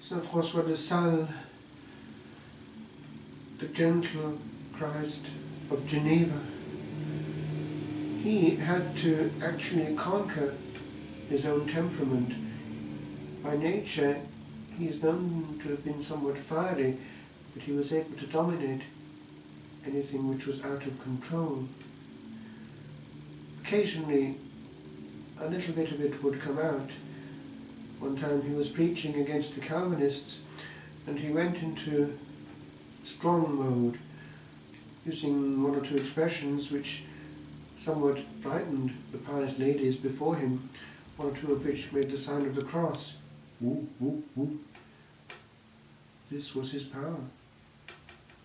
Saint François de Sales, the gentle Christ of Geneva, he had to actually conquer his own temperament. By nature, he is known to have been somewhat fiery, but he was able to dominate anything which was out of control. Occasionally, a little bit of it would come out. One time he was preaching against the Calvinists, and he went into strong mode, using one or two expressions which somewhat frightened the pious ladies before him, one or two of which made the sign of the cross. Woo, woo, woo. This was his power.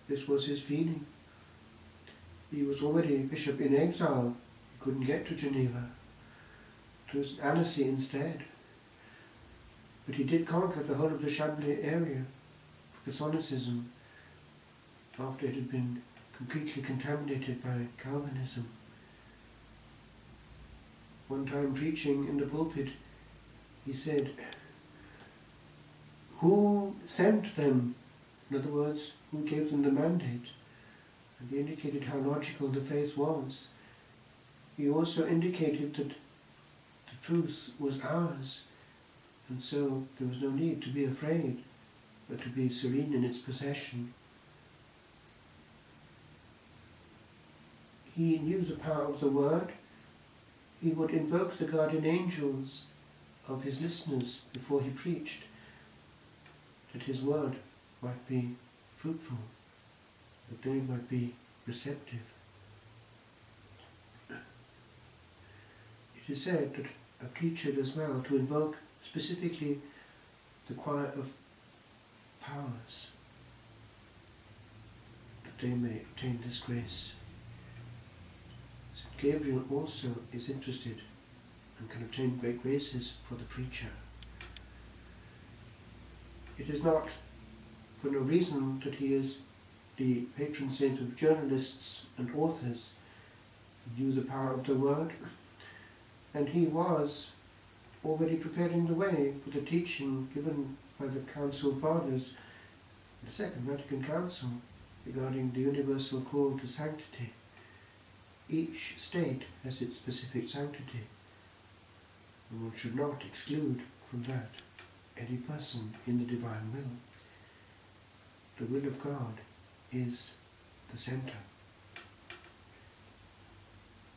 This was his feeling. He was already bishop in exile. He couldn't get to Geneva. It was Annecy instead. But he did conquer the whole of the Chablis area for Catholicism after it had been completely contaminated by Calvinism. One time preaching in the pulpit, he said, "Who sent them?" In other words, who gave them the mandate? And he indicated how logical the faith was. He also indicated that the truth was ours, and so there was no need to be afraid, but to be serene in its possession. He knew the power of the word. He would invoke the guardian angels of his listeners before he preached, that his word might be fruitful, that they might be receptive. It is said that a preacher does well to invoke specifically the choir of powers, that they may obtain this grace. St. Gabriel also is interested and can obtain great graces for the preacher. It is not for no reason that he is the patron saint of journalists and authors. He knew the power of the word, and he was already preparing the way for the teaching given by the Council Fathers, the Second Vatican Council, regarding the universal call to sanctity. Each state has its specific sanctity, and one should not exclude from that any person in the divine will. The will of God is the center.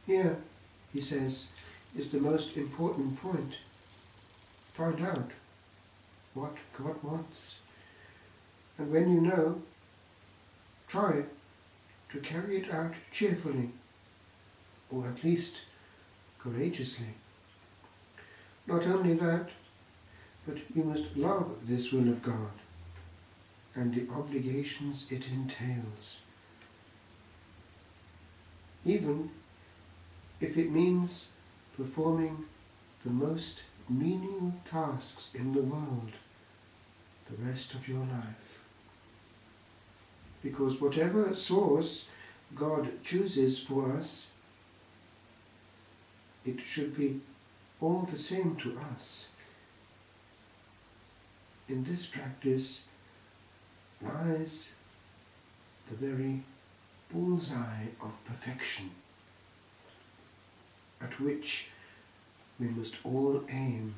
Here, he says, is the most important point. Find out what God wants. And when you know, try to carry it out cheerfully, or at least courageously. Not only that, but you must love this will of God and the obligations it entails, even if it means performing the most menial tasks in the world the rest of your life. Because whatever source God chooses for us, it should be all the same to us. In this practice lies the very bullseye of perfection, at which we must all aim,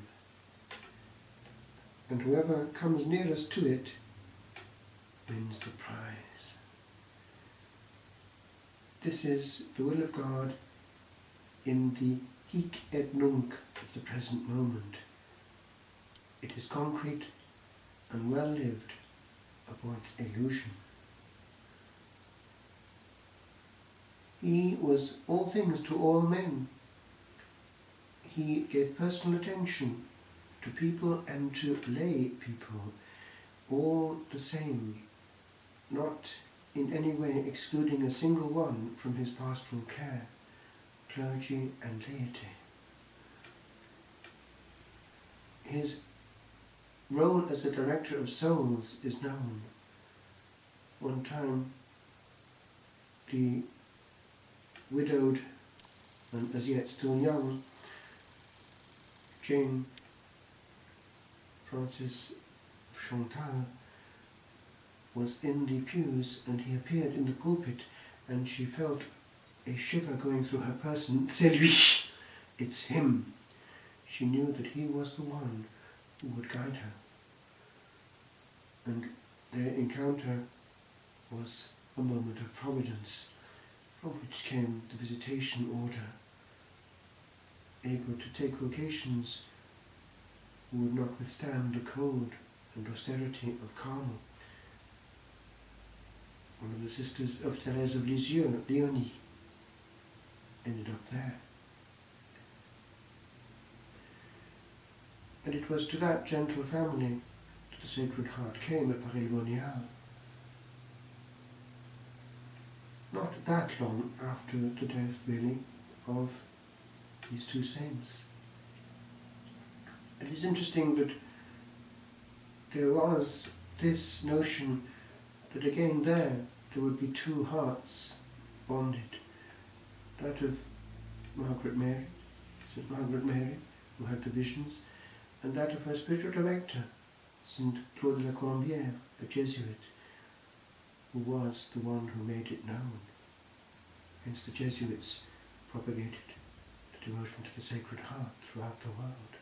and whoever comes nearest to it wins the prize. This is the will of God in the hic et nunc of the present moment. It is concrete and well lived, avoids illusion. He was all things to all men. He gave personal attention to people and to lay people, all the same, not in any way excluding a single one from his pastoral care, clergy and laity. His role as a director of souls is known. One time, the widowed and as yet still young Jane Frances Chantal was in the pews, and he appeared in the pulpit, and she felt a shiver going through her person. C'est lui! It's him! She knew that he was the one who would guide her. And their encounter was a moment of providence, from which came the visitation order, able to take vocations who would not withstand the cold and austerity of Carmel. One of the sisters of Thérèse of Lisieux, Léonie, ended up there. And it was to that gentle family that the Sacred Heart came at Paray-le-Monial. Not that long after the death, really, of these two saints. It is interesting that there was this notion that again there would be two hearts bonded. That of Margaret Mary, St. Margaret Mary, who had the visions, and that of her spiritual director, St. Claude de la Colombière, the Jesuit, who was the one who made it known. Hence the Jesuits propagated the devotion to the Sacred Heart throughout the world.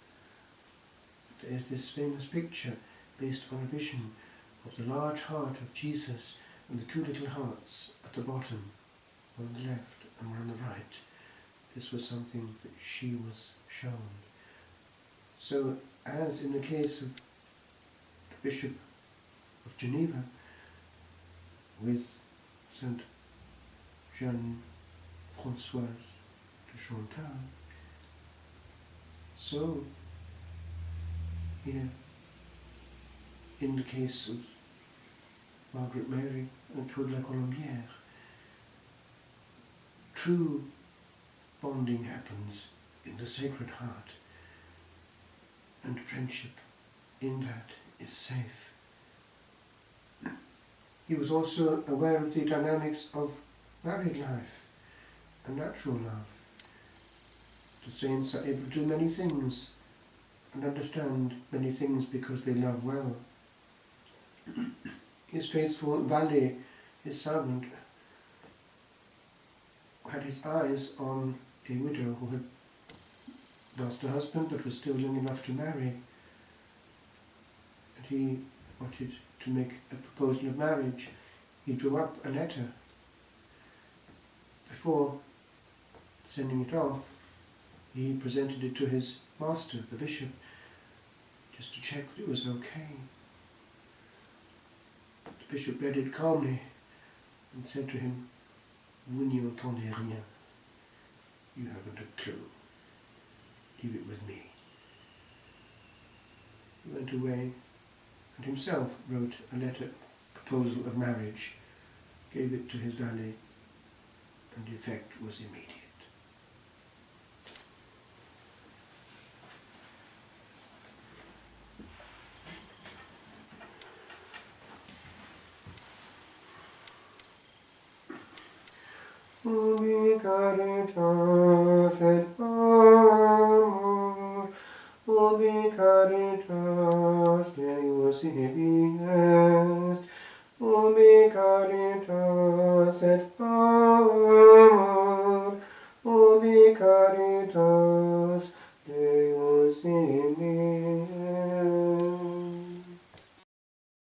There is this famous picture based on a vision of the large heart of Jesus and the two little hearts at the bottom, one on the left and one on the right. This was something that she was shown. So, as in the case of the Bishop of Geneva with Saint Jeanne-Françoise de Chantal, so here in the case of Margaret Mary and Claude de la Colombière, true bonding happens in the Sacred Heart, and friendship in that is safe. He was also aware of the dynamics of married life and natural love. The saints are able to do many things and understand many things because they love well. His faithful valet, his servant, had his eyes on a widow who had lost her husband but was still young enough to marry. And he wanted to make a proposal of marriage. He drew up a letter. Before sending it off, he presented it to his master, the bishop, just to check that it was okay. The bishop read it calmly and said to him, "Vous n'y entendez rien. You haven't a clue. Leave it with me." He went away and himself wrote a letter, proposal of marriage, gave it to his valet, and the effect was immediate. Ubi caritas et amor, ubi caritas Deus ibi est, ubi caritas et amor, ubi caritas Deus ibi